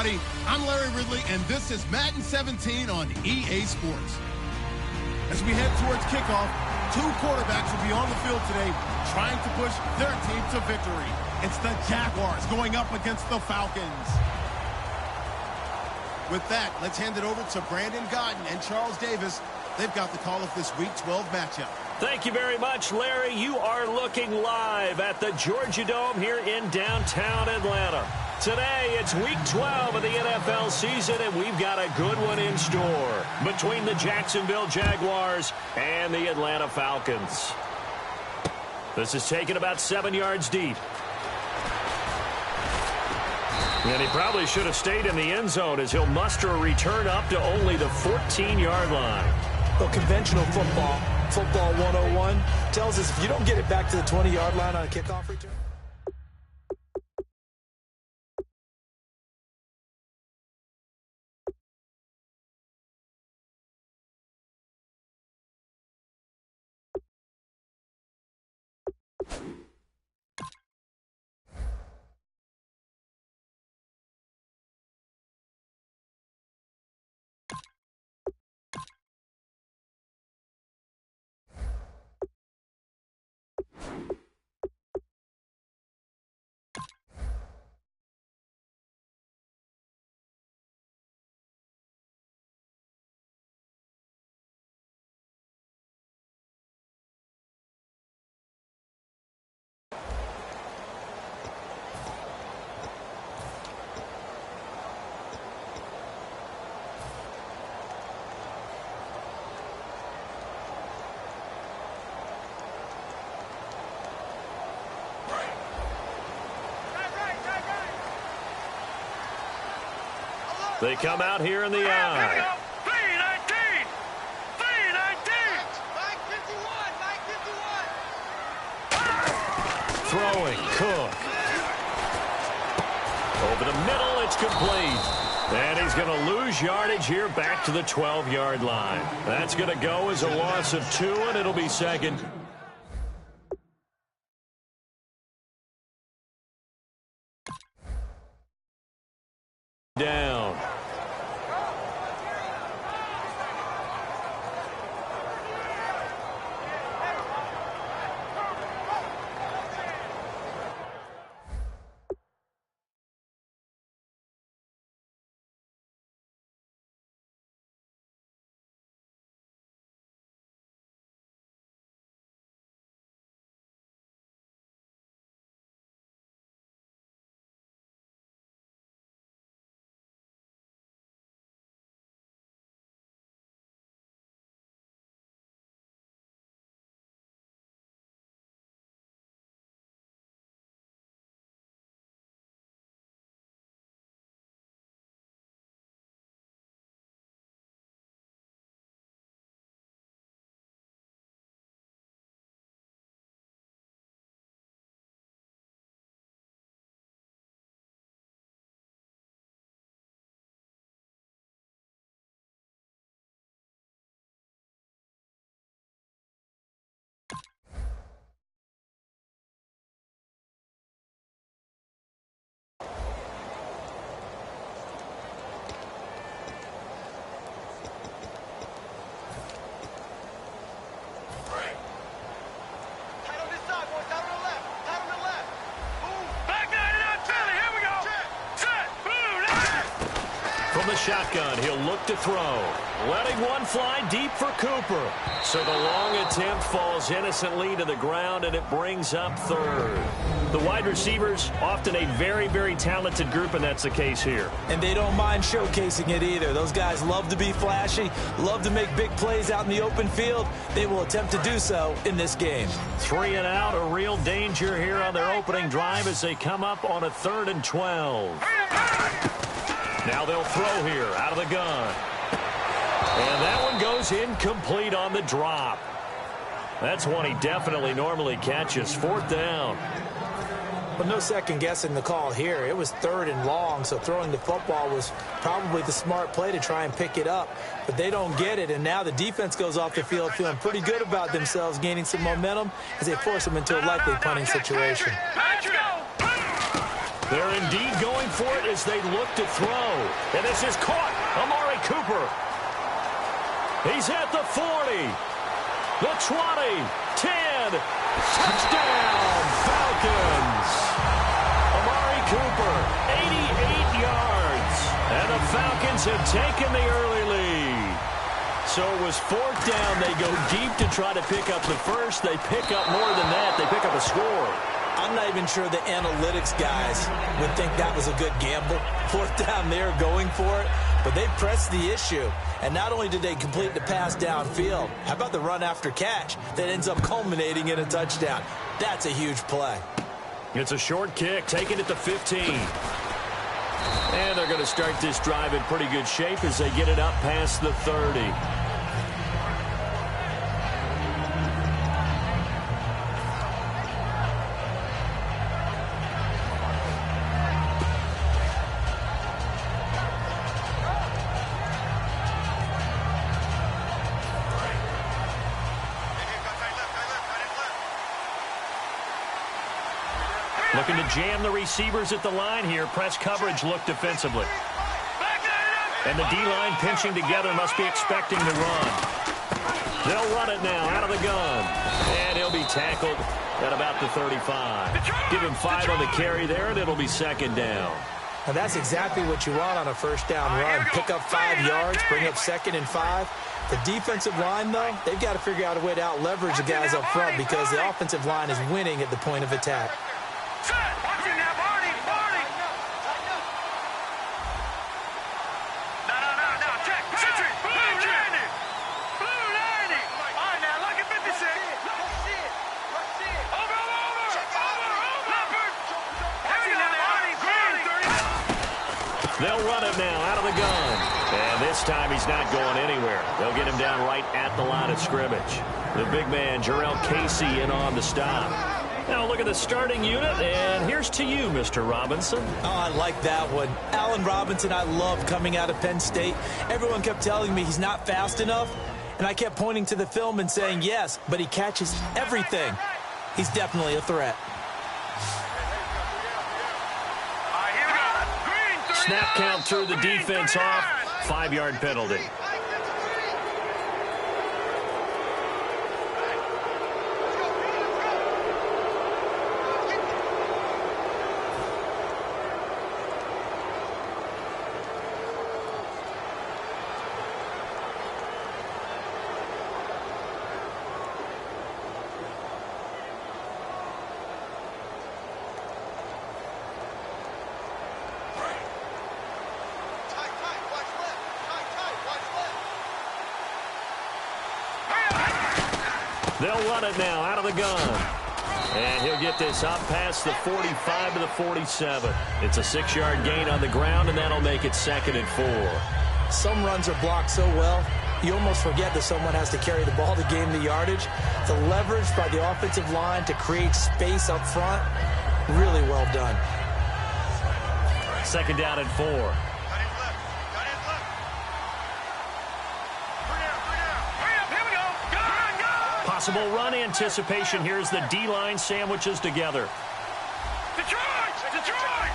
everybody. I'm Larry Ridley, and this is Madden 17 on EA Sports. As we head towards kickoff, two quarterbacks will be on the field today trying to push their team to victory. It's the Jaguars going up against the Falcons. With that, let's hand it over to Brandon Godden and Charles Davis. They've got the call of this Week 12 matchup. Thank you very much, Larry. You are looking live at the Georgia Dome here in downtown Atlanta. Today, it's Week 12 of the NFL season, and we've got a good one in store between the Jacksonville Jaguars and the Atlanta Falcons. This is taken about 7 yards deep. And he probably should have stayed in the end zone as he'll muster a return up to only the 14-yard line. Well, conventional football 101, tells us if you don't get it back to the 20-yard line on a kickoff return. They come out here in the eye. Throwing, Cook. Over the middle, it's complete. And he's going to lose yardage here back to the 12-yard line. That's going to go as a loss of 2, and it'll be second. Down. From the shotgun, he'll look to throw. Letting one fly deep for Cooper. So the long attempt falls innocently to the ground, and it brings up third. The wide receivers, often a very, very talented group, and that's the case here. And they don't mind showcasing it either. Those guys love to be flashy, love to make big plays out in the open field. They will attempt to do so in this game. 3 and out, a real danger here on their opening drive as they come up on a 3rd and 12. Now they'll throw here out of the gun. And that one goes incomplete on the drop. That's one he definitely normally catches. 4th down. But no second guessing the call here. It was 3rd and long, so throwing the football was probably the smart play to try and pick it up. But they don't get it, and now the defense goes off the field feeling pretty good about themselves, gaining some momentum as they force them into a likely punting situation. They're indeed going for it as they look to throw. And this is caught. Amari Cooper. He's at the 40. The 20. 10. Touchdown, Falcons. Amari Cooper, 88 yards. And the Falcons have taken the early lead. So it was fourth down. They go deep to try to pick up the first. They pick up more than that. They pick up a score. I'm not even sure the analytics guys would think that was a good gamble. Fourth down, they're going for it, but they pressed the issue. And not only did they complete the pass downfield, how about the run after catch that ends up culminating in a touchdown? That's a huge play. It's a short kick, taken at the 15. And they're going to start this drive in pretty good shape as they get it up past the 30. Looking to jam the receivers at the line here. Press coverage look defensively. And the D-line pinching together must be expecting the run. They'll run it now out of the gun. And he'll be tackled at about the 35. Give him 5 on the carry there, and it'll be second down. Now that's exactly what you want on a first down run. Pick up 5 yards, bring up 2nd and 5. The defensive line, though, they've got to figure out a way to out-leverage the guys up front because the offensive line is winning at the point of attack. They'll run it now out of the gun. And this time he's not going anywhere. They'll get him down right at the line of scrimmage. The big man, Jarrell Casey, in on the stop. Now look at the starting unit, and here's to you, Mr. Robinson. Oh, I like that one. Allen Robinson, I love coming out of Penn State. Everyone kept telling me he's not fast enough, and I kept pointing to the film and saying yes, but he catches everything. He's definitely a threat. Snap count through the defense off. 5-yard penalty. They'll run it now out of the gun. And he'll get this up past the 45 to the 47. It's a 6-yard gain on the ground, and that'll make it 2nd and 4. Some runs are blocked so well, you almost forget that someone has to carry the ball to gain the yardage. The leverage by the offensive line to create space up front, really well done. 2nd down and 4. Possible run anticipation. Here's the D-line sandwiches together. Detroit! Detroit!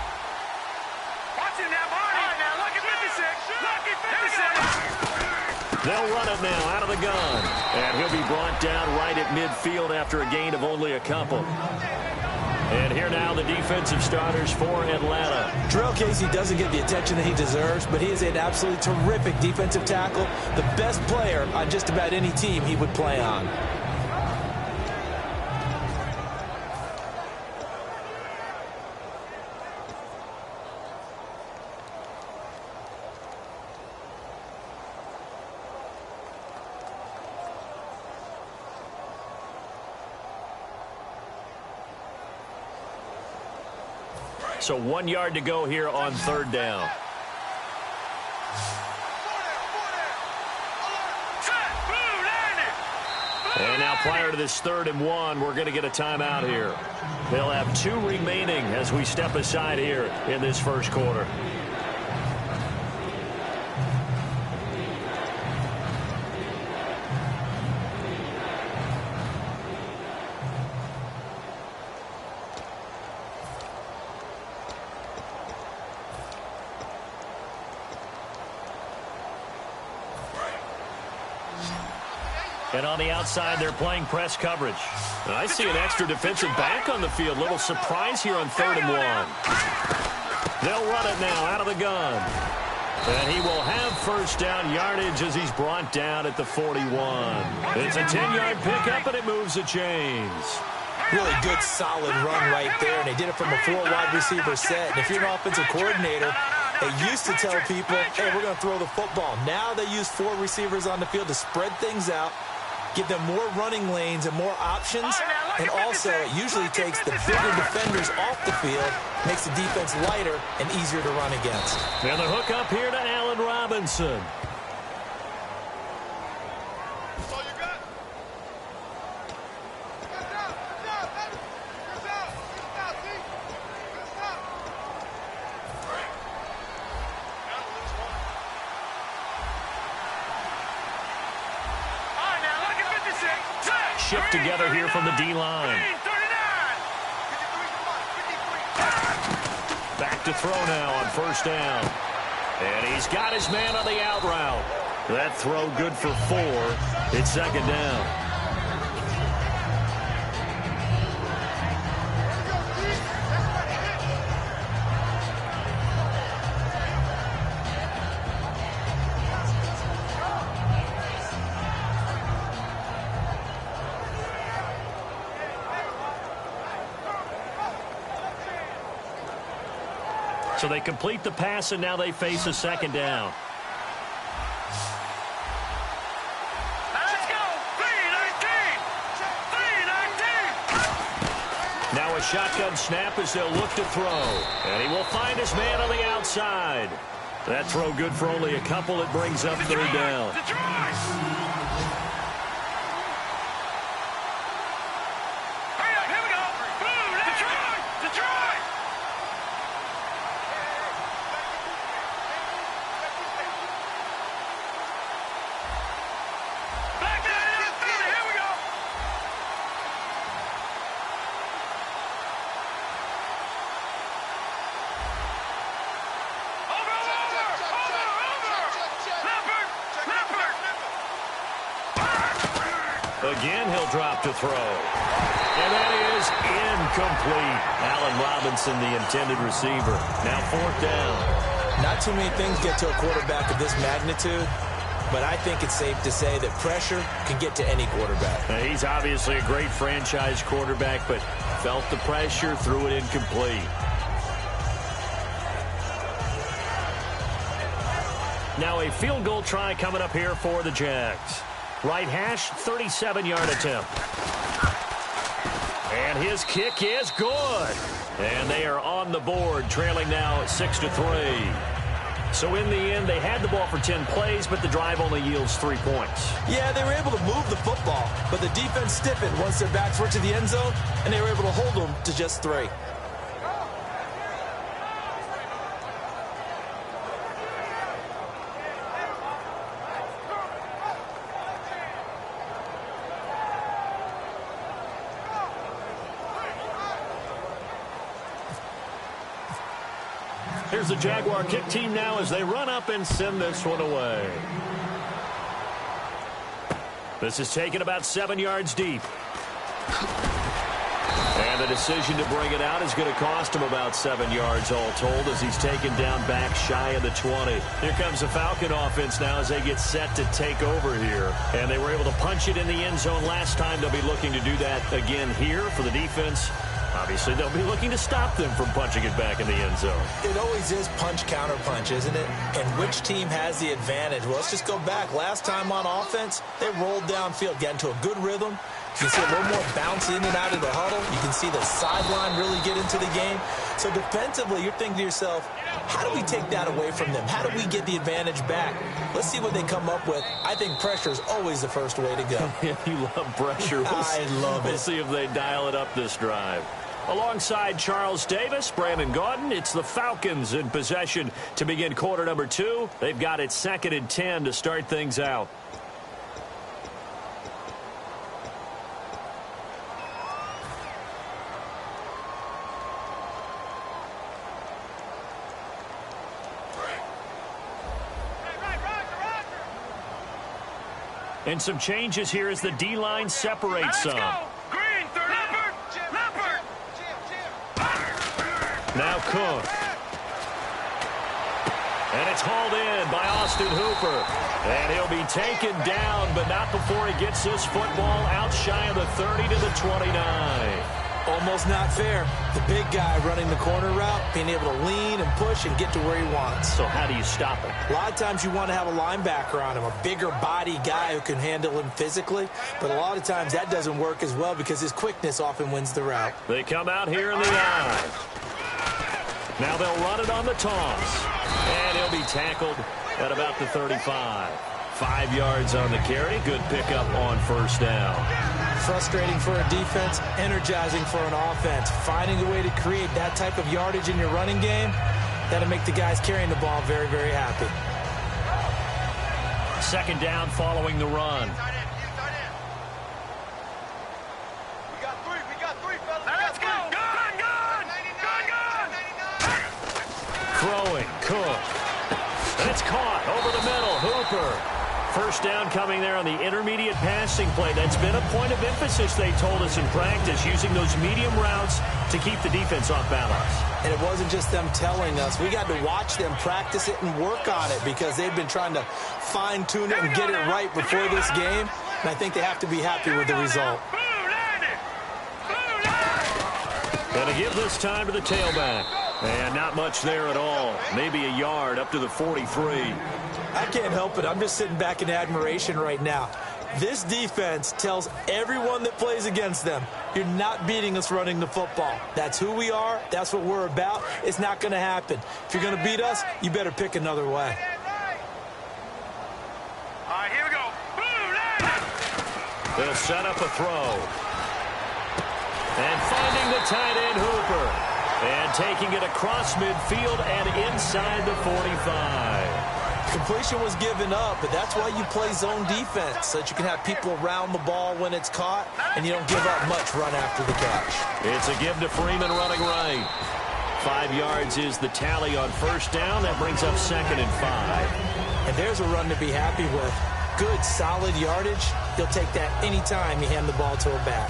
Watch it now, Marty! All right, now, lucky 56! Lucky 56! They'll run it now out of the gun. And he'll be brought down right at midfield after a gain of only a couple. And here now the defensive starters for Atlanta. Jarrell Casey doesn't get the attention that he deserves, but he is an absolutely terrific defensive tackle, the best player on just about any team he would play on. So 1 yard to go here on 3rd down. And now prior to this 3rd and 1, we're going to get a timeout here. They'll have 2 remaining as we step aside here in this first quarter. And on the outside, they're playing press coverage. I see an extra defensive back on the field. Little surprise here on 3rd and 1. They'll run it now out of the gun. And he will have first down yardage as he's brought down at the 41. It's a 10-yard pickup, and it moves the chains. Really good, solid run right there, and they did it from a 4-wide receiver set. And if you're an offensive coordinator, they used to tell people, hey, we're going to throw the football. Now they use 4 receivers on the field to spread things out, give them more running lanes and more options, and also it usually takes the bigger defenders off the field, makes the defense lighter and easier to run against. And the hook up here to Allen Robinson. Shift together here from the D-line. Back to throw now on first down. And he's got his man on the out route. That throw good for 4. It's 2nd down. So they complete the pass, and now they face a 2nd down. Let's go! 3-19! 3-19! Now a shotgun snap as they'll look to throw. And he will find his man on the outside. That throw good for only a couple. It brings up 3rd down. Again, he'll drop to throw. And that is incomplete. Allen Robinson, the intended receiver. Now 4th down. Not too many things get to a quarterback of this magnitude, but I think it's safe to say that pressure can get to any quarterback. Now, he's obviously a great franchise quarterback, but felt the pressure, threw it incomplete. Now a field goal try coming up here for the Jags. Right hash, 37-yard attempt. And his kick is good. And they are on the board, trailing now 6-3. So in the end, they had the ball for 10 plays, but the drive only yields 3 points. Yeah, they were able to move the football, but the defense stiffened once their backs were to the end zone, and they were able to hold them to just 3. Here's the Jaguar kick team now as they run up and send this one away. This is taken about 7 yards deep. And the decision to bring it out is going to cost him about 7 yards all told as he's taken down back shy of the 20. Here comes the Falcon offense now as they get set to take over here. And they were able to punch it in the end zone last time. They'll be looking to do that again here for the defense. Obviously, they'll be looking to stop them from punching it back in the end zone. It always is punch, counter punch, isn't it? And which team has the advantage? Well, let's just go back. Last time on offense, they rolled downfield, got into a good rhythm. You can see a little more bounce in and out of the huddle. You can see the sideline really get into the game. So defensively, you're thinking to yourself, how do we take that away from them? How do we get the advantage back? Let's see what they come up with. I think pressure is always the first way to go. You love pressure. I love it. We'll see if they dial it up this drive. Alongside Charles Davis, Brandon Gaudin, it's the Falcons in possession to begin quarter number 2. They've got it 2nd and 10 to start things out. And some changes here as the D-line separates some. Green, 30. Leopard. Now Cook. And it's hauled in by Austin Hooper. And he'll be taken down, but not before he gets this football out shy of the 30 to the 29. Almost not fair. The big guy running the corner route, being able to lean and push and get to where he wants. So how do you stop him? A lot of times you want to have a linebacker on him, a bigger body guy who can handle him physically. But a lot of times that doesn't work as well because his quickness often wins the route. They come out here in the eye. Now they'll run it on the toss. And he'll be tackled at about the 35. 5 yards on the carry. Good pickup on first down. Frustrating for a defense, energizing for an offense. Finding a way to create that type of yardage in your running game, that'll make the guys carrying the ball very, very happy. Second down following the run. We got three, fellas. Let's go. Gun. Throwing, Cook. And it's caught over the middle, Hooper. First down coming there on the intermediate passing play. That's been a point of emphasis, they told us in practice, using those medium routes to keep the defense off balance. And it wasn't just them telling us. We got to watch them practice it and work on it because they've been trying to fine-tune it and get it right before this game. And I think they have to be happy with the result. Going to give this time to the tailback. And not much there at all. Maybe a yard up to the 43. I can't help it. I'm just sitting back in admiration right now. This defense tells everyone that plays against them, you're not beating us running the football. That's who we are. That's what we're about. It's not going to happen. If you're going to beat us, you better pick another way. All right, here we go. They'll set up a throw. And finding the tight end, Hooper. And taking it across midfield and inside the 45. Completion was given up, but that's why you play zone defense, so that you can have people around the ball when it's caught, and you don't give up much run after the catch. It's a give to Freeman running right. 5 yards is the tally on first down. That brings up 2nd and 5. And there's a run to be happy with. Good, solid yardage. He'll take that anytime you hand the ball to a back.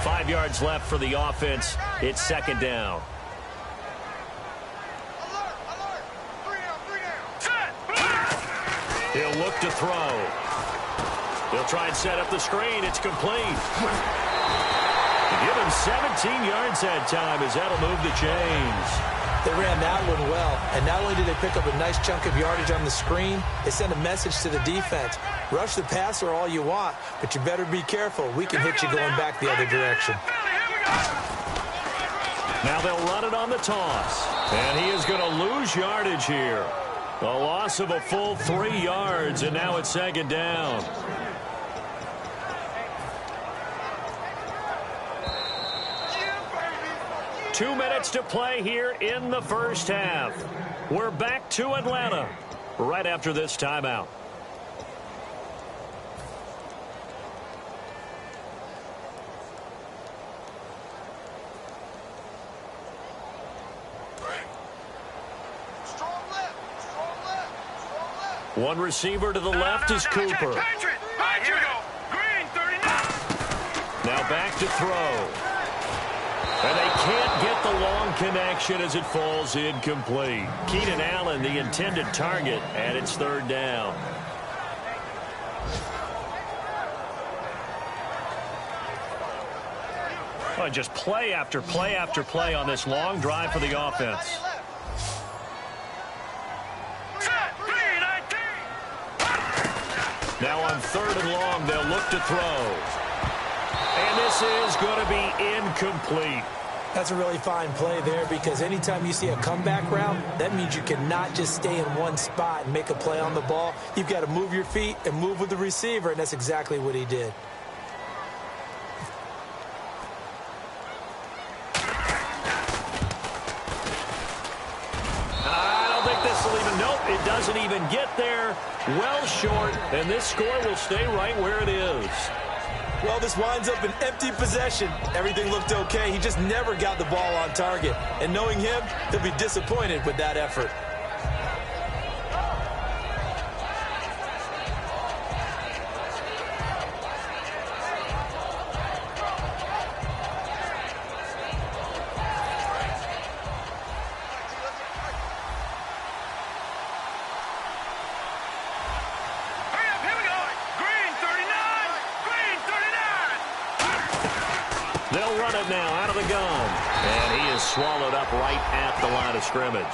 Five yards left for the offense. It's 2nd down. He'll look to throw. He'll try and set up the screen. It's complete. Give him 17 yards that time as that'll move the chains. They ran that one well, and not only did they pick up a nice chunk of yardage on the screen, they sent a message to the defense. Rush the passer all you want, but you better be careful. We can hit you going back the other direction. Now they'll run it on the toss. And he is going to lose yardage here. A loss of a full 3 yards, and now it's 2nd down. Two minutes to play here in the first half. We're back to Atlanta right after this timeout. One receiver to the left is Cooper. All right, here we go. Green, 39. Now back to throw. And they can't get the long connection as it falls incomplete. Keenan Allen, the intended target, and it's 3rd down. Oh, just play after play after play on this long drive for the offense. Now on 3rd and long, they'll look to throw. And this is going to be incomplete. That's a really fine play there because anytime you see a comeback route, that means you cannot just stay in one spot and make a play on the ball. You've got to move your feet and move with the receiver, and that's exactly what he did. I don't think this will even, nope, it doesn't even get there. Well short, and this score will stay right where it is. Well, this winds up an empty possession. Everything looked okay. He just never got the ball on target. And knowing him, he'll be disappointed with that effort. it now out of the gun. And he is swallowed up right at the line of scrimmage.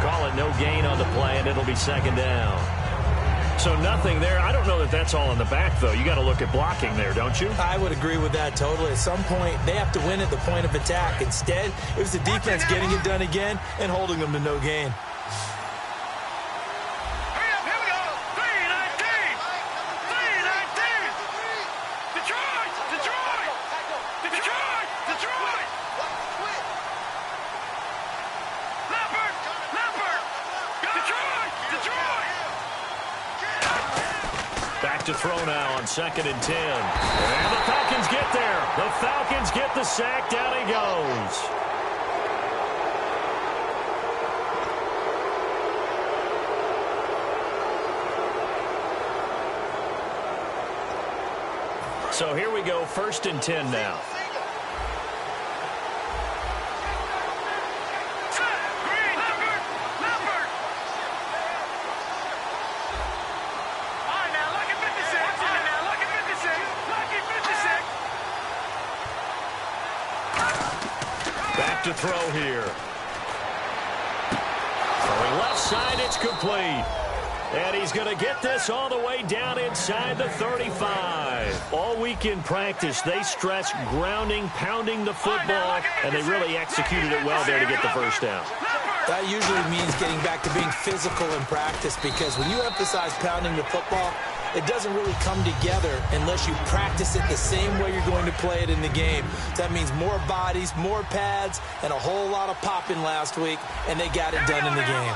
Call it no gain on the play, and it'll be second down. So nothing there. I don't know that that's all in the back, though. You got to look at blocking there, don't you? I would agree with that totally. At some point, they have to win at the point of attack. Instead, it was the defense getting it done again and holding them to no gain. To throw now on 2nd and 10. And the Falcons get there. The Falcons get the sack. Down he goes. So here we go, 1st and 10 now. To throw here. Throwing left side, it's complete. And he's going to get this all the way down inside the 35. All week in practice, they stressed grounding, pounding the football, and they really executed it well there to get the first down. That usually means getting back to being physical in practice, because when you emphasize pounding the football, it doesn't really come together unless you practice it the same way you're going to play it in the game. That means more bodies, more pads, and a whole lot of popping last week, and they got it done in the game.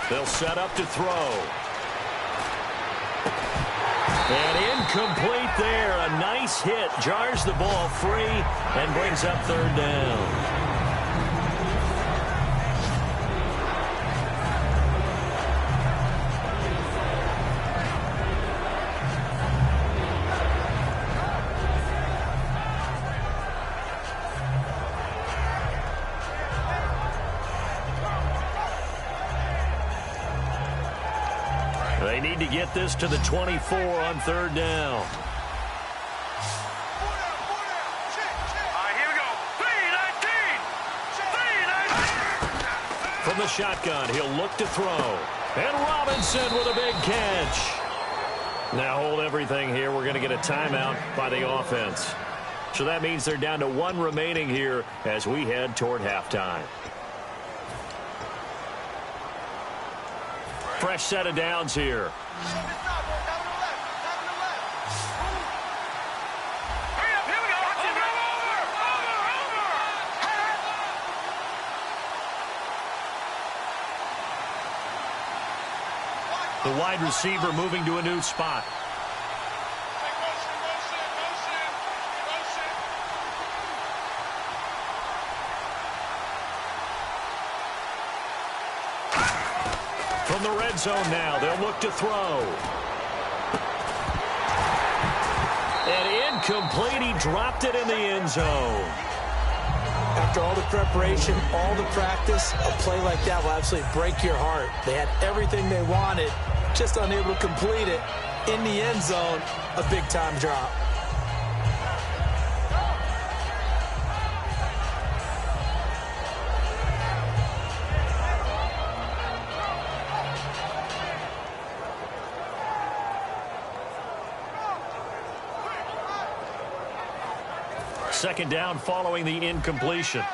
They'll set up to throw. And incomplete there. A nice hit. Jars the ball free and brings up 3rd down. They need to get this to the 24 on 3rd down. Here we go. 3-19. From the shotgun, he'll look to throw. And Robinson with a big catch. Now hold everything here. We're going to get a timeout by the offense. So that means they're down to 1 remaining here as we head toward halftime. Fresh set of downs here. The wide receiver moving to a new spot. From the red zone now, they'll look to throw. And incomplete, he dropped it in the end zone. After all the preparation, all the practice, a play like that will absolutely break your heart. They had everything they wanted, just unable to complete it. In the end zone, a big-time drop. Second down following the incompletion.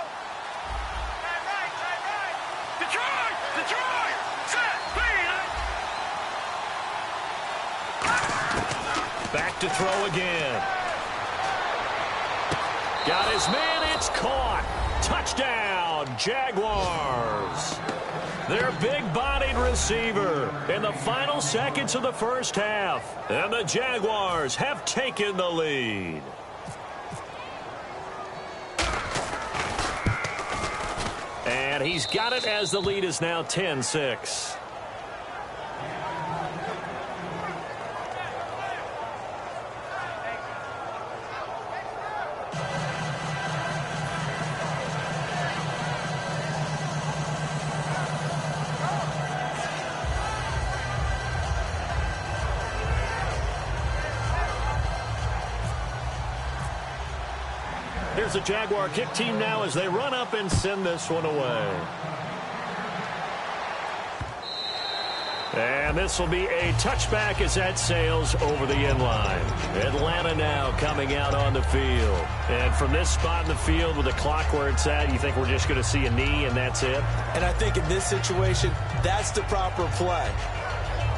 Back to throw again. Got his man, it's caught. Touchdown, Jaguars. Their big-bodied receiver in the final seconds of the first half. And the Jaguars have taken the lead. And he's got it as the lead is now 10-6. Here's the Jaguar kick team now as they run up and send this one away. And this will be a touchback as that sails over the end line. Atlanta now coming out on the field. And from this spot in the field with the clock where it's at, you think we're just going to see a knee and that's it? And I think in this situation, that's the proper play.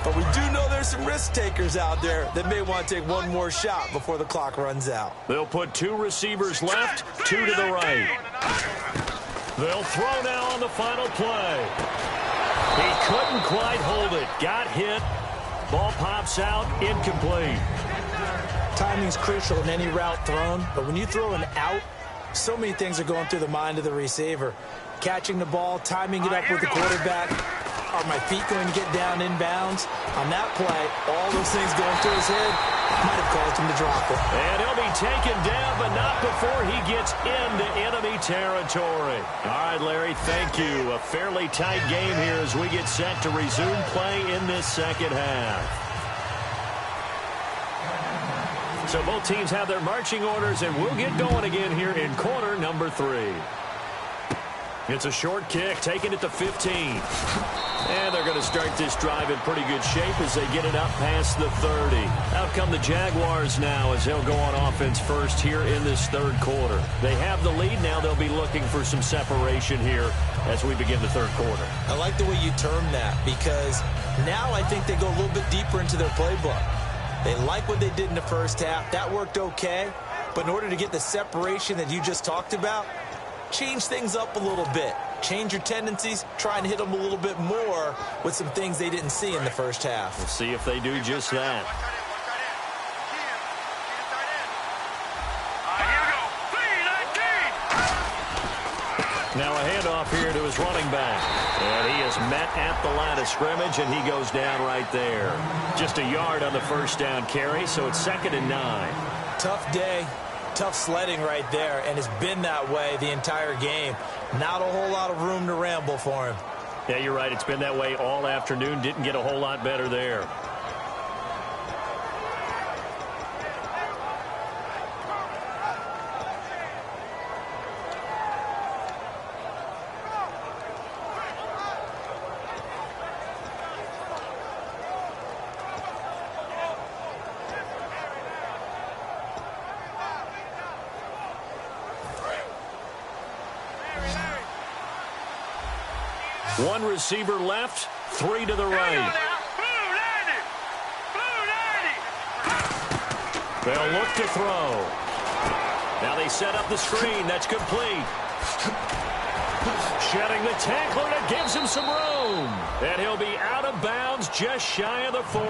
But we do know there's some risk takers out there that may want to take one more shot before the clock runs out. They'll put 2 receivers left, 2 to the right. They'll throw now on the final play. He couldn't quite hold it. Got hit. Ball pops out. Incomplete. Timing's crucial in any route thrown, but when you throw an out, so many things are going through the mind of the receiver. Catching the ball, timing it up with the quarterback. Are my feet going to get down inbounds? On that play, all those things going through his head might have caused him to drop it. And he'll be taken down, but not before he gets into enemy territory. All right, Larry, thank you. A fairly tight game here as we get set to resume play in this second half. So both teams have their marching orders, and we'll get going again here in quarter number 3. It's a short kick, taking it to 15. And they're going to start this drive in pretty good shape as they get it up past the 30. Out come the Jaguars now as they'll go on offense first here in this third quarter. They have the lead. Now they'll be looking for some separation here as we begin the third quarter. I like the way you term that because now I think they go a little bit deeper into their playbook. They like what they did in the first half. That worked okay. But in order to get the separation that you just talked about, change things up a little bit. Change your tendencies, try and hit them a little bit more with some things they didn't see in the first half. We'll see if they do just that. Now a handoff here to his running back. And he is met at the line of scrimmage, and he goes down right there. Just a yard on the first down carry, so it's 2nd and 9. Tough day. Tough sledding right there, and it's been that way the entire game. Not a whole lot of room to ramble for him. Yeah, you're right. It's been that way all afternoon. Didn't get a whole lot better there. One receiver left, 3 to the right. They'll look to throw. Now they set up the screen. That's complete. Shedding the tackler, and it gives him some room. And he'll be out of bounds just shy of the 40.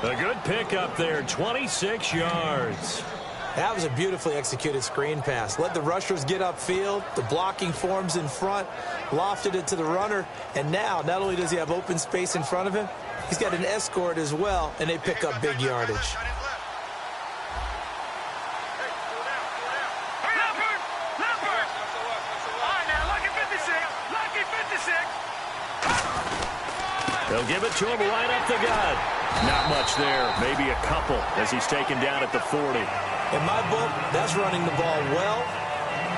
A good pickup there, 26 yards. That was a beautifully executed screen pass. Let the rushers get upfield. The blocking forms in front. Lofted it to the runner. And now, not only does he have open space in front of him, he's got an escort as well, and they pick up big yardage. They'll give it to him right up the gut. Not much there. Maybe a couple as he's taken down at the 40. In my book, that's running the ball well,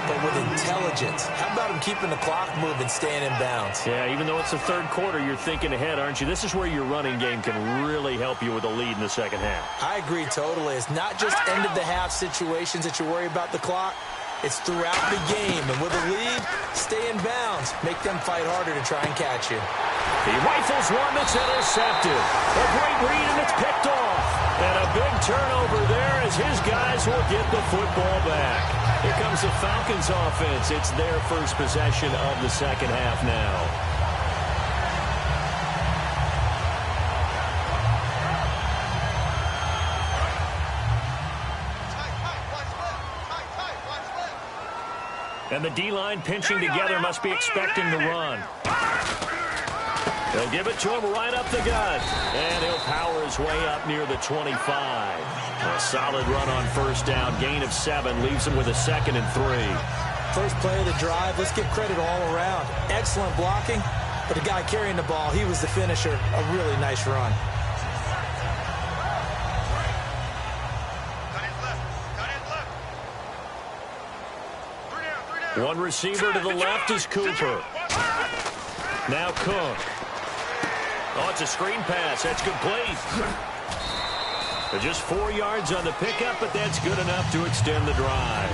but with intelligence. How about him keeping the clock moving, staying in bounds? Yeah, even though it's the third quarter, you're thinking ahead, aren't you? This is where your running game can really help you with a lead in the second half. I agree totally. It's not just end-of-the-half situations that you worry about the clock. It's throughout the game. And with a lead, stay in bounds. Make them fight harder to try and catch you. He rifles one that's intercepted. A great read, and it's picked off. And a big turnover there as his guys will get the football back. Here comes the Falcons offense. It's their first possession of the second half now. And the D-line pinching together must be expecting the run. They'll give it to him right up the gut. And he'll power his way up near the 25. A solid run on first down. Gain of 7 leaves him with a 2nd and 3. First play of the drive. Let's give credit all around. Excellent blocking. But the guy carrying the ball, he was the finisher. A really nice run. One receiver to the left is Cooper. Now Cook. Oh, it's a screen pass. That's complete. Just 4 yards on the pickup, but that's good enough to extend the drive.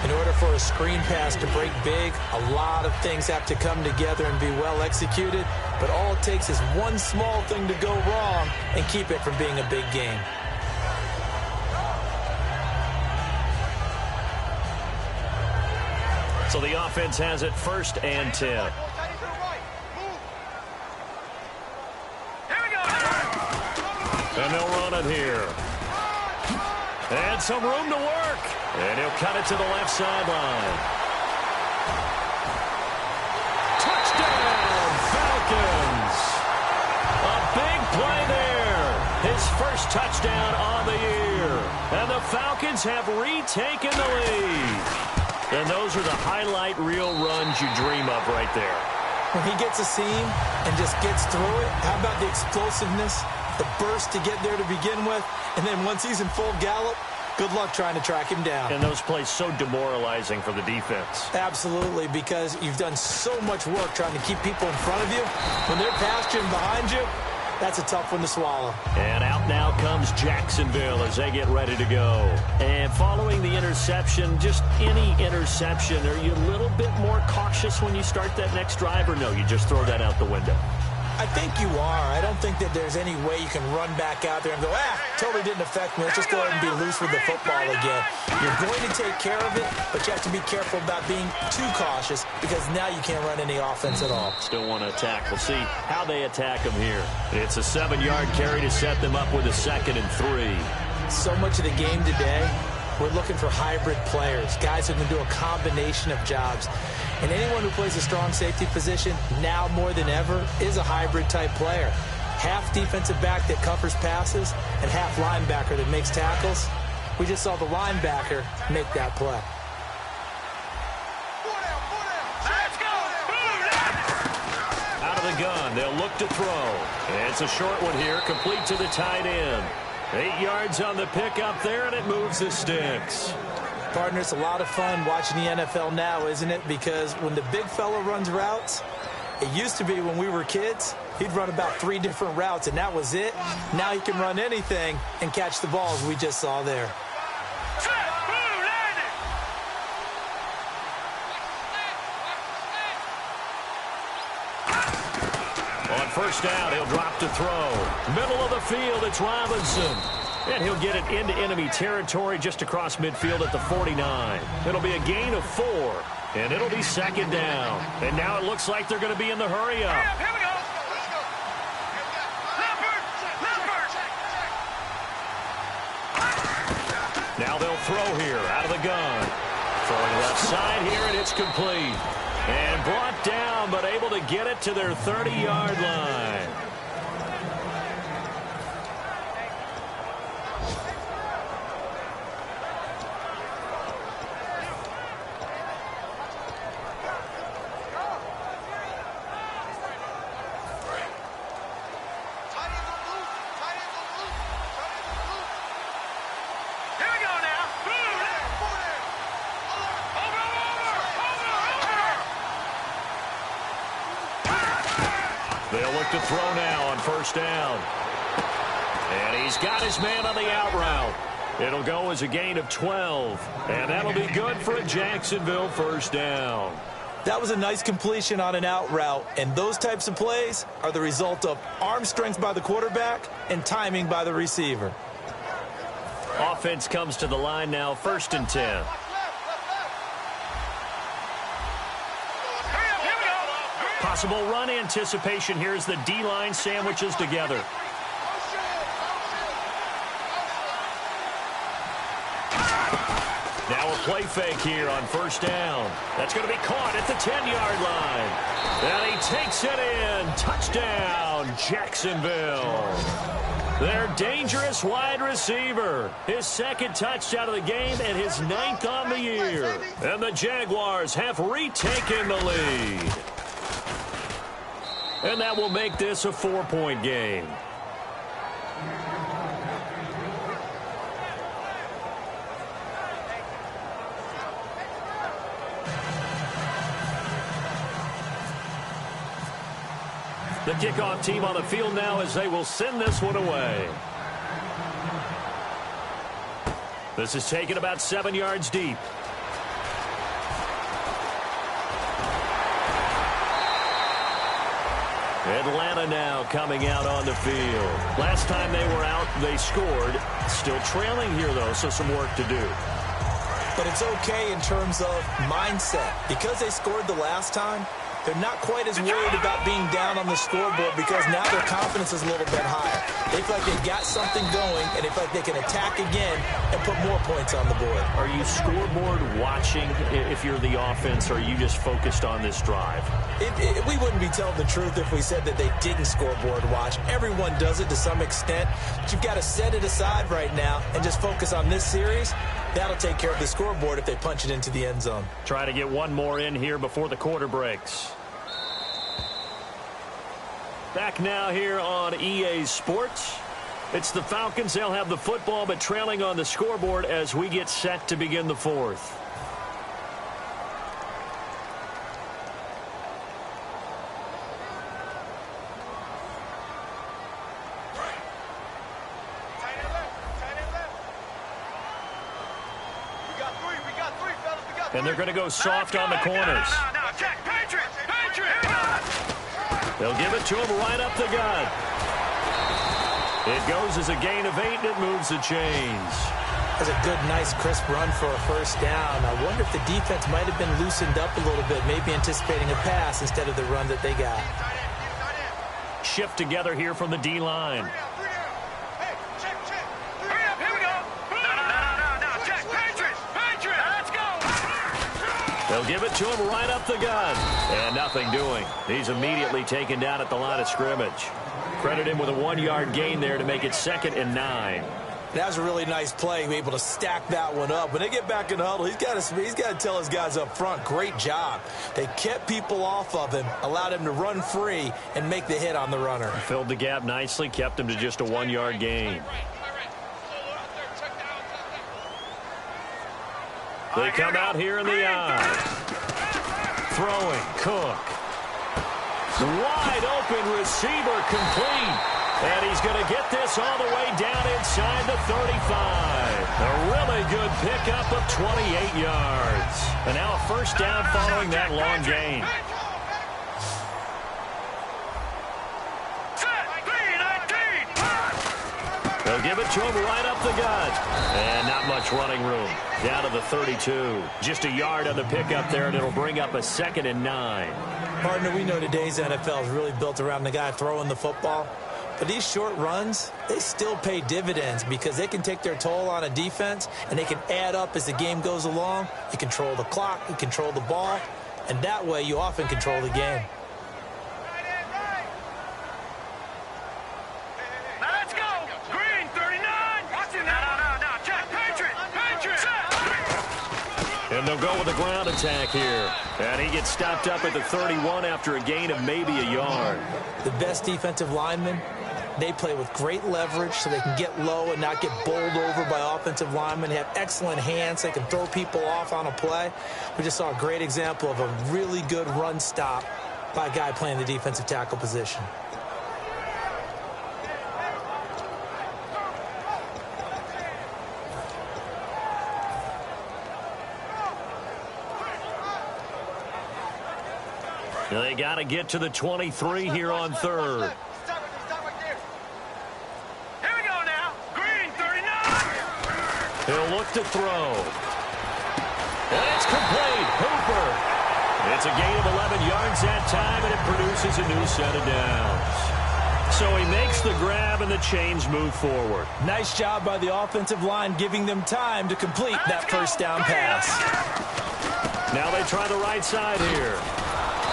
In order for a screen pass to break big, a lot of things have to come together and be well executed, but all it takes is one small thing to go wrong and keep it from being a big game. So the offense has it 1st and 10. And they'll run it here. And some room to work. And he'll cut it to the left sideline. Touchdown, Falcons. A big play there. His first touchdown on the year. And the Falcons have retaken the lead. And those are the highlight reel runs you dream of right there. When he gets a seam and just gets through it, how about the explosiveness, the burst to get there to begin with, and then once he's in full gallop, good luck trying to track him down. And those plays so demoralizing for the defense. Absolutely, because you've done so much work trying to keep people in front of you. When they're past you and behind you, that's a tough one to swallow. And out now comes Jacksonville as they get ready to go. And following the interception, just any interception, are you a little bit more cautious when you start that next drive, or no, you just throw that out the window? I think you are. I don't think that there's any way you can run back out there and go, totally didn't affect me. Let's just go ahead and be loose with the football again. You're going to take care of it, but you have to be careful about being too cautious because now you can't run any offense at all. Still want to attack. We'll see how they attack them here. It's a 7-yard carry to set them up with a 2nd and 3. So much of the game today, we're looking for hybrid players, guys who can do a combination of jobs. And anyone who plays a strong safety position, now more than ever, is a hybrid-type player. Half defensive back that covers passes and half linebacker that makes tackles. We just saw the linebacker make that play. Out of the gun, they'll look to throw. It's a short one here, complete to the tight end. 8 yards on the pickup there, and it moves the sticks. Partner, it's a lot of fun watching the NFL now, isn't it? Because when the big fella runs routes, it used to be when we were kids, he'd run about 3 different routes, and that was it. Now he can run anything and catch the balls we just saw there. On 1st down, he'll drop to throw. Middle of the field, it's Robinson. And he'll get it into enemy territory just across midfield at the 49. It'll be a gain of 4, and it'll be 2nd down. And now it looks like they're going to be in the hurry-up. Here we go. Now they'll throw here out of the gun. Throwing left side here, and it's complete. And brought down, but able to get it to their 30-yard line. They'll look to throw now on 1st down. And he's got his man on the out route. It'll go as a gain of 12. And that'll be good for a Jacksonville 1st down. That was a nice completion on an out route. And those types of plays are the result of arm strength by the quarterback and timing by the receiver. Offense comes to the line now, 1st and 10. Possible run anticipation here as the D-line sandwiches together. Now a play fake here on 1st down. That's going to be caught at the 10-yard line. And he takes it in. Touchdown, Jacksonville. Their dangerous wide receiver. His 2nd touchdown of the game and his 9th on the year. And the Jaguars have retaken the lead. And that will make this a 4-point game. The kickoff team on the field now as they will send this one away. This is taken about 7 yards deep. Atlanta now coming out on the field. Last time they were out, they scored. Still trailing here, though, so some work to do. But it's okay in terms of mindset. Because they scored the last time, they're not quite as worried about being down on the scoreboard because now their confidence is a little bit higher. They feel like they've got something going, and they feel like they can attack again and put more points on the board. Are you scoreboard watching if you're the offense, or are you just focused on this drive? We wouldn't be telling the truth if we said that they didn't scoreboard watch. Everyone does it to some extent, but you've got to set it aside right now and just focus on this series. That'll take care of the scoreboard if they punch it into the end zone. Try to get one more in here before the quarter breaks. Back now here on EA Sports. It's the Falcons. They'll have the football, but trailing on the scoreboard as we get set to begin the fourth. And they're going to go soft on the corners. They'll give it to him right up the gut. It goes as a gain of 8, and it moves the chains. That's a good, nice, crisp run for a first down. I wonder if the defense might have been loosened up a little bit, maybe anticipating a pass instead of the run that they got. Shift together here from the D-line. They'll give it to him right up the gut. And nothing doing. He's immediately taken down at the line of scrimmage. Credit him with a 1-yard gain there to make it 2nd and 9. That was a really nice play, able to stack that one up. When they get back in the huddle, he's got to tell his guys up front, great job. They kept people off of him, allowed him to run free, and make the hit on the runner. Filled the gap nicely, kept him to just a 1-yard gain. They come out here in the eye. Throwing, Cook. Wide open receiver, complete. And he's going to get this all the way down inside the 35. A really good pickup of 28 yards. And now a first down following that long gain. They'll give it to him right up the gut. And not much running room. Down to the 32. Just a yard on the pickup there, and it'll bring up a 2nd and 9. Partner, we know today's NFL is really built around the guy throwing the football. But these short runs, they still pay dividends because they can take their toll on a defense, and they can add up as the game goes along. You control the clock, you control the ball, and that way you often control the game. And they'll go with a ground attack here. And he gets stopped up at the 31 after a gain of maybe a yard. The best defensive linemen, they play with great leverage so they can get low and not get bowled over by offensive linemen. They have excellent hands. They can throw people off on a play. We just saw a great example of a really good run stop by a guy playing the defensive tackle position. They got to get to the 23 here on 3rd. Here we go now. Green, 39. He'll look to throw. And it's complete. Hooper. It's a gain of 11 yards that time, and it produces a new set of downs. So he makes the grab, and the chains move forward. Nice job by the offensive line, giving them time to complete that first down pass. Now they try the right side here.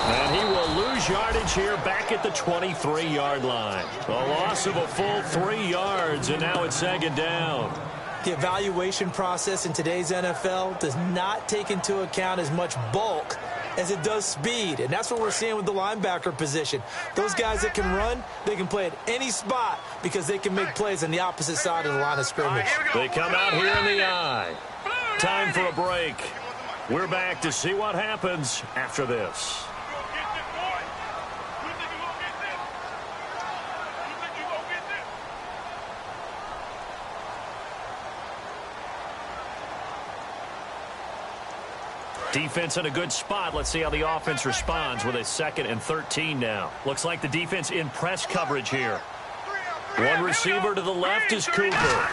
And he will lose yardage here back at the 23-yard line. A loss of a full 3 yards, and now it's 2nd down. The evaluation process in today's NFL does not take into account as much bulk as it does speed, and that's what we're seeing with the linebacker position. Those guys that can run, they can play at any spot because they can make plays on the opposite side of the line of scrimmage. They come out here in the eye. Time for a break. We're back to see what happens after this. Defense in a good spot. Let's see how the offense responds with a 2nd and 13 now. Looks like the defense in press coverage here. One receiver to the left is Cooper.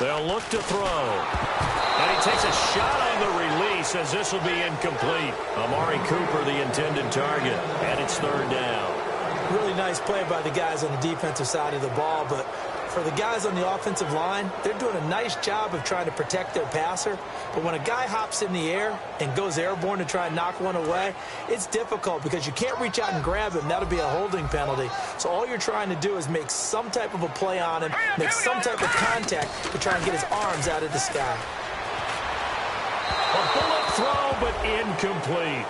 They'll look to throw. And he takes a shot on the release as this will be incomplete. Amari Cooper, the intended target, and it's 3rd down. Really nice play by the guys on the defensive side of the ball, but for the guys on the offensive line, they're doing a nice job of trying to protect their passer. But when a guy hops in the air and goes airborne to try and knock one away, it's difficult because you can't reach out and grab him. That'll be a holding penalty. So all you're trying to do is make some type of a play on him, make some type of contact to try and get his arms out of the sky. A bullet throw, but incomplete.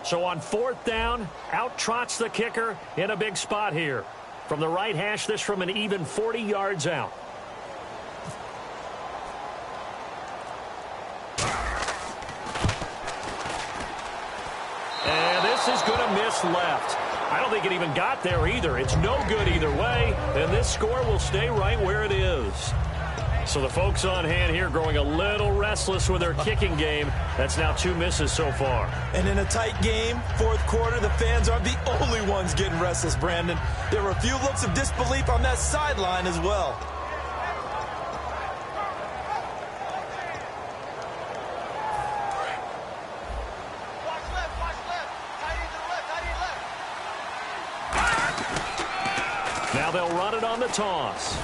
So on 4th down, out trots the kicker in a big spot here. From the right hash, this from an even 40 yards out. And this is going to miss left. I don't think it even got there either. It's no good either way, and this score will stay right where it is. So the folks on hand here growing a little restless with their kicking game. That's now 2 misses so far. And in a tight game, 4th quarter, the fans aren't the only ones getting restless, Brandon. There were a few looks of disbelief on that sideline as well. Watch left. Tight end to the left, tight end left. Now they'll run it on the toss.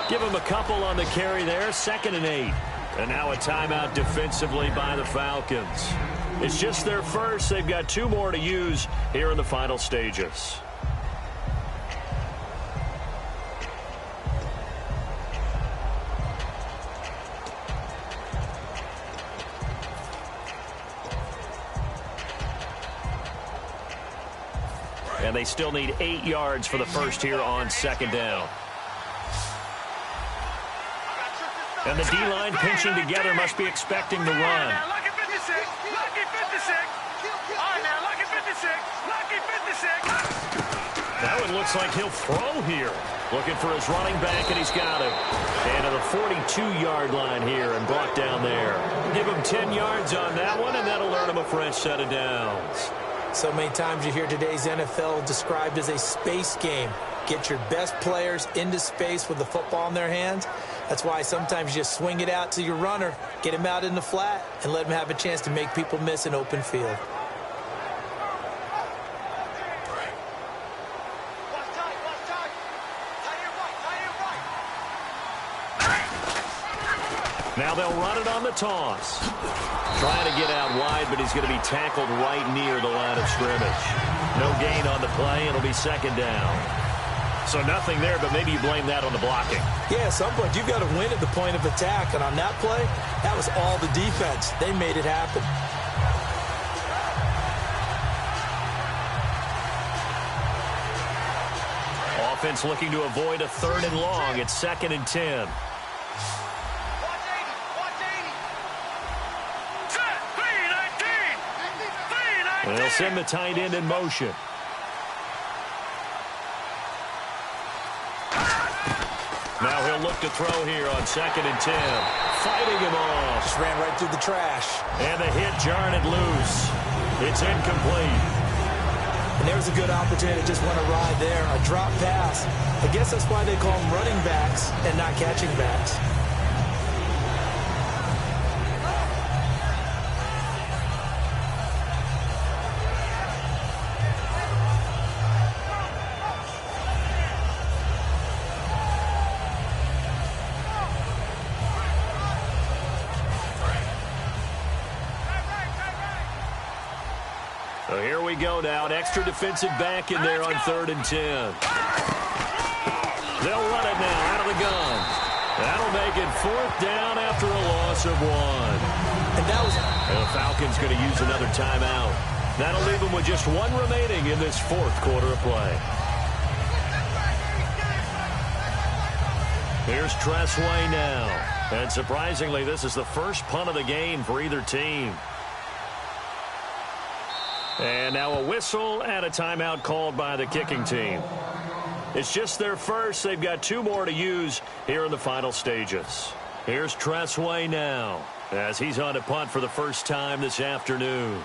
Give him a couple on the carry there, 2nd and 8. And now a timeout defensively by the Falcons. It's just their first. They've got 2 more to use here in the final stages. And they still need 8 yards for the first here on 2nd down. And the D-line pinching together must be expecting the run. Lucky 56. Lucky 56. All right, now, lucky 56. Lucky 56. Now it looks like he'll throw here. Looking for his running back, and he's got him. And to the 42-yard line here and brought down there. Give him 10 yards on that one, and that'll earn him a fresh set of downs. So many times you hear today's NFL described as a space game. Get your best players into space with the football in their hands. That's why sometimes you just swing it out to your runner, get him out in the flat, and let him have a chance to make people miss an open field. Now they'll run it on the toss. Trying to get out wide, but he's going to be tackled right near the line of scrimmage. No gain on the play. It'll be 2nd down. So nothing there, but maybe you blame that on the blocking. Yeah, at some point you've got to win at the point of attack. And on that play, that was all the defense. They made it happen. Offense looking to avoid a 3rd and long. It's 2nd and 10. They'll send the tight end in motion. Now he'll look to throw here on 2nd and 10. Fighting him off. Just ran right through the trash. And the hit jarring it loose. It's incomplete. And there's a good opportunity to just want to ride there. A drop pass. I guess that's why they call them running backs and not catching backs. So here we go now. An extra defensive back in there on 3rd and 10. They'll run it now out of the gun. That'll make it 4th down after a loss of 1. And that was... And the Falcons going to use another timeout. That'll leave them with just 1 remaining in this 4th quarter of play. Here's Tressway now. And surprisingly, this is the first punt of the game for either team. And now a whistle and a timeout called by the kicking team. It's just their first. They've got 2 more to use here in the final stages. Here's Tressway now as he's on to punt for the first time this afternoon.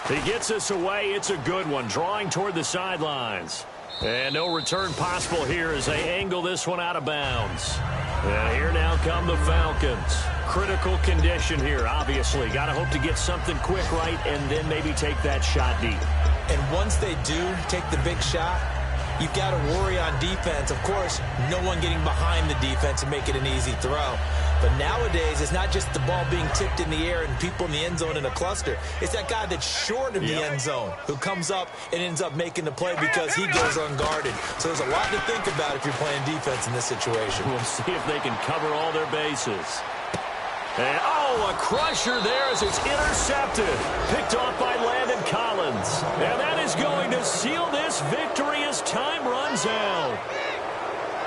He gets this away. It's a good one, drawing toward the sidelines. And no return possible here as they angle this one out of bounds. And here now come the Falcons. Critical condition here, obviously. Got to hope to get something quick right and then maybe take that shot deep. And once they do take the big shot, you've got to worry on defense. Of course, no one getting behind the defense and make it an easy throw. But nowadays, it's not just the ball being tipped in the air and people in the end zone in a cluster. It's that guy that's short of the end zone who comes up and ends up making the play because he goes unguarded. So there's a lot to think about if you're playing defense in this situation. We'll see if they can cover all their bases. And, oh, a crusher there as it's intercepted. Picked off by Landon Collins. And that is going to seal this victory as time runs out.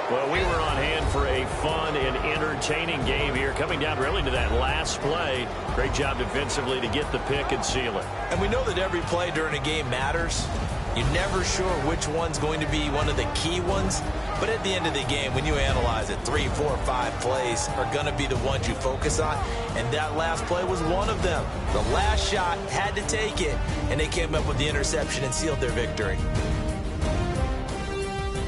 Well, we were on hand for a fun and entertaining game here, coming down really to that last play. Great job defensively to get the pick and seal it. And we know that every play during a game matters. You're never sure which one's going to be one of the key ones. But at the end of the game, when you analyze it, 3, 4, 5 plays are going to be the ones you focus on. And that last play was one of them. The last shot had to take it, and they came up with the interception and sealed their victory.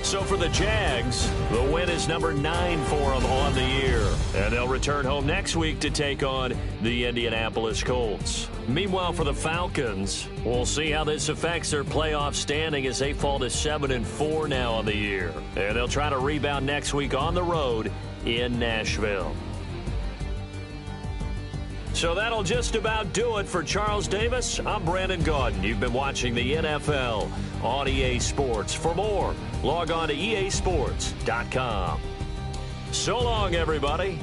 So for the Jags, the win is number 9 for them on the year. And they'll return home next week to take on the Indianapolis Colts. Meanwhile, for the Falcons, we'll see how this affects their playoff standing as they fall to 7-4 now on the year. And they'll try to rebound next week on the road in Nashville. So that'll just about do it for Charles Davis. I'm Brandon Gaudin. You've been watching the NFL on EA Sports. For more, log on to easports.com. So long, everybody.